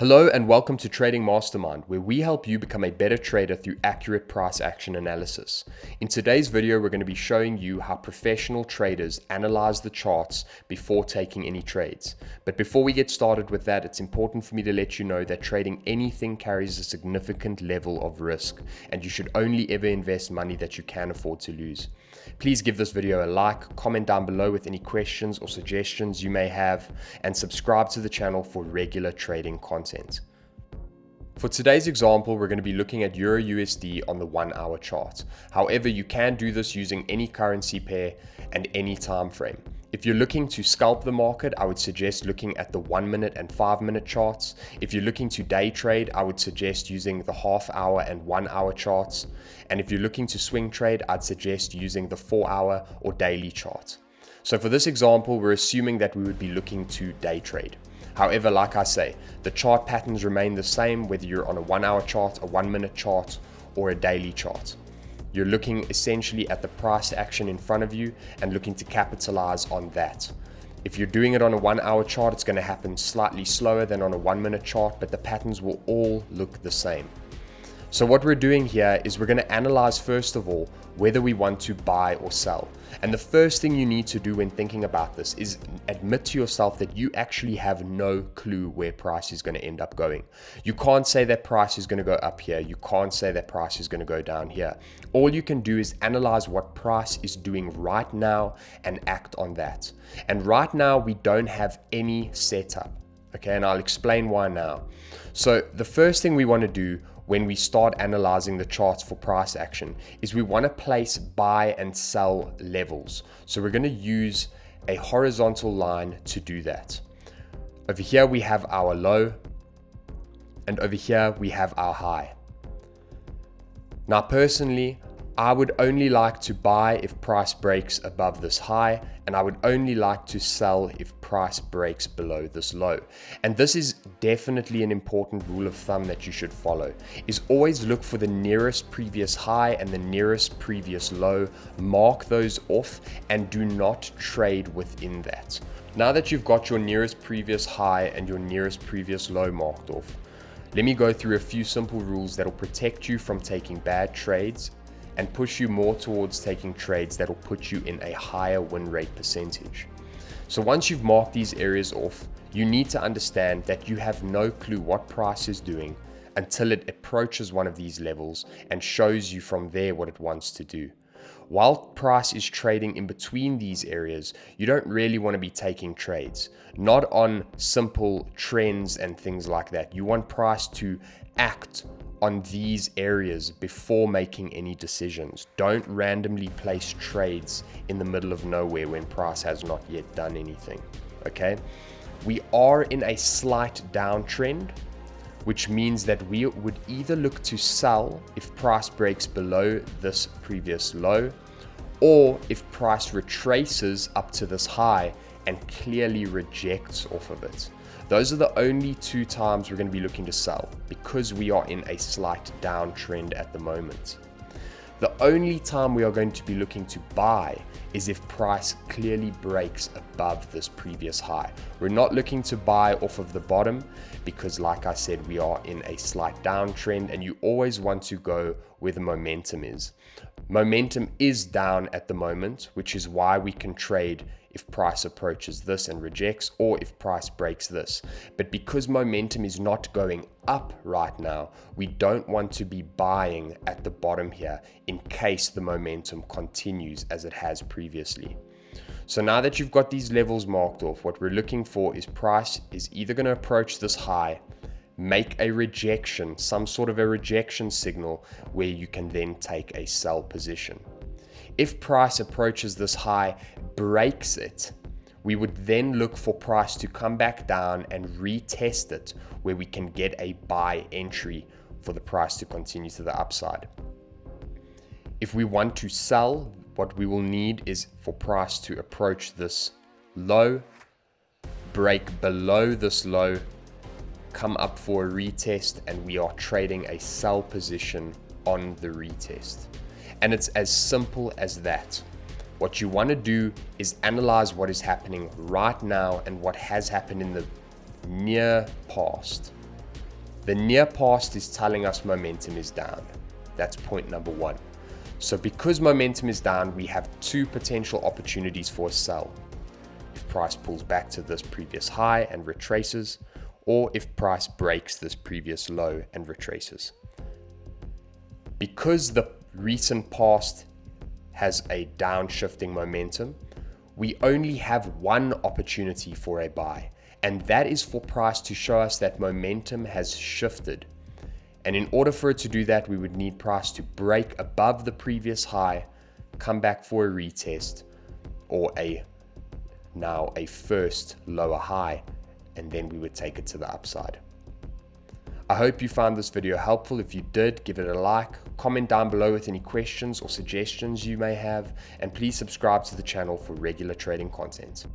Hello and welcome to Trading Mastermind, where we help you become a better trader through accurate price action analysis. In today's video, we're going to be showing you how professional traders analyze the charts before taking any trades. But before we get started with that, it's important for me to let you know that trading anything carries a significant level of risk, and you should only ever invest money that you can afford to lose. Please give this video a like, comment down below with any questions or suggestions you may have, and subscribe to the channel for regular trading content. For today's example, we're going to be looking at Euro USD on the 1 hour chart. However, you can do this using any currency pair and any time frame. If you're looking to scalp the market, I would suggest looking at the 1 minute and 5 minute charts. If you're looking to day trade, I would suggest using the half hour and 1 hour charts. And if you're looking to swing trade, I'd suggest using the 4 hour or daily chart. So for this example, we're assuming that we would be looking to day trade. However, like I say, the chart patterns remain the same whether you're on a 1 hour chart, a 1 minute chart, or a daily chart. You're looking essentially at the price action in front of you and looking to capitalize on that. If you're doing it on a 1 hour chart, it's going to happen slightly slower than on a 1 minute chart, but the patterns will all look the same. So what we're doing here is we're going to analyze first of all whether we want to buy or sell. And the first thing you need to do when thinking about this is admit to yourself that you actually have no clue where price is going to end up going. You can't say that price is going to go up here. You can't say that price is going to go down here. All you can do is analyze what price is doing right now and act on that. And right now we don't have any setup. Okay, and I'll explain why now. So the first thing we want to do when we start analyzing the charts for price action is we want to place buy and sell levels. So we're going to use a horizontal line to do that. Over here we have our low, and over here we have our high. Now personally, I would only like to buy if price breaks above this high, and I would only like to sell if price breaks below this low. And this is definitely an important rule of thumb that you should follow, is always look for the nearest previous high and the nearest previous low, mark those off, and do not trade within that. Now that you've got your nearest previous high and your nearest previous low marked off, let me go through a few simple rules that will protect you from taking bad trades and push you more towards taking trades that will put you in a higher win rate percentage. So once you've marked these areas off, you need to understand that you have no clue what price is doing until it approaches one of these levels and shows you from there what it wants to do. While price is trading in between these areas, you don't really want to be taking trades, not on simple trends and things like that. You want price to act on these areas before making any decisions. Don't randomly place trades in the middle of nowhere when price has not yet done anything. Okay? We are in a slight downtrend, which means that we would either look to sell if price breaks below this previous low, or if price retraces up to this high and clearly rejects off of it. Those are the only two times we're going to be looking to sell because we are in a slight downtrend at the moment. The only time we are going to be looking to buy is if price clearly breaks above this previous high. We're not looking to buy off of the bottom because, like I said, we are in a slight downtrend, and you always want to go where the momentum is. Momentum is down at the moment, which is why we can trade if price approaches this and rejects, or if price breaks this. But because momentum is not going up right now, we don't want to be buying at the bottom here in case the momentum continues as it has previously. So now that you've got these levels marked off, what we're looking for is price is either going to approach this high, make a rejection, some sort of a rejection signal where you can then take a sell position. If price approaches this high, breaks it, we would then look for price to come back down and retest it where we can get a buy entry for the price to continue to the upside. If we want to sell, what we will need is for price to approach this low, break below this low, come up for a retest, and we are trading a sell position on the retest. And it's as simple as that. What you want to do is analyze what is happening right now and what has happened in the near past. The near past is telling us momentum is down. That's point number one. So because momentum is down, we have two potential opportunities for a sell. If price pulls back to this previous high and retraces, or if price breaks this previous low and retraces. Because the recent past has a downshifting momentum, we only have one opportunity for a buy, and that is for price to show us that momentum has shifted. And in order for it to do that, we would need price to break above the previous high, come back for a retest, or now a first lower high, and then we would take it to the upside. I hope you found this video helpful. If you did, give it a like, comment down below with any questions or suggestions you may have, and please subscribe to the channel for regular trading content.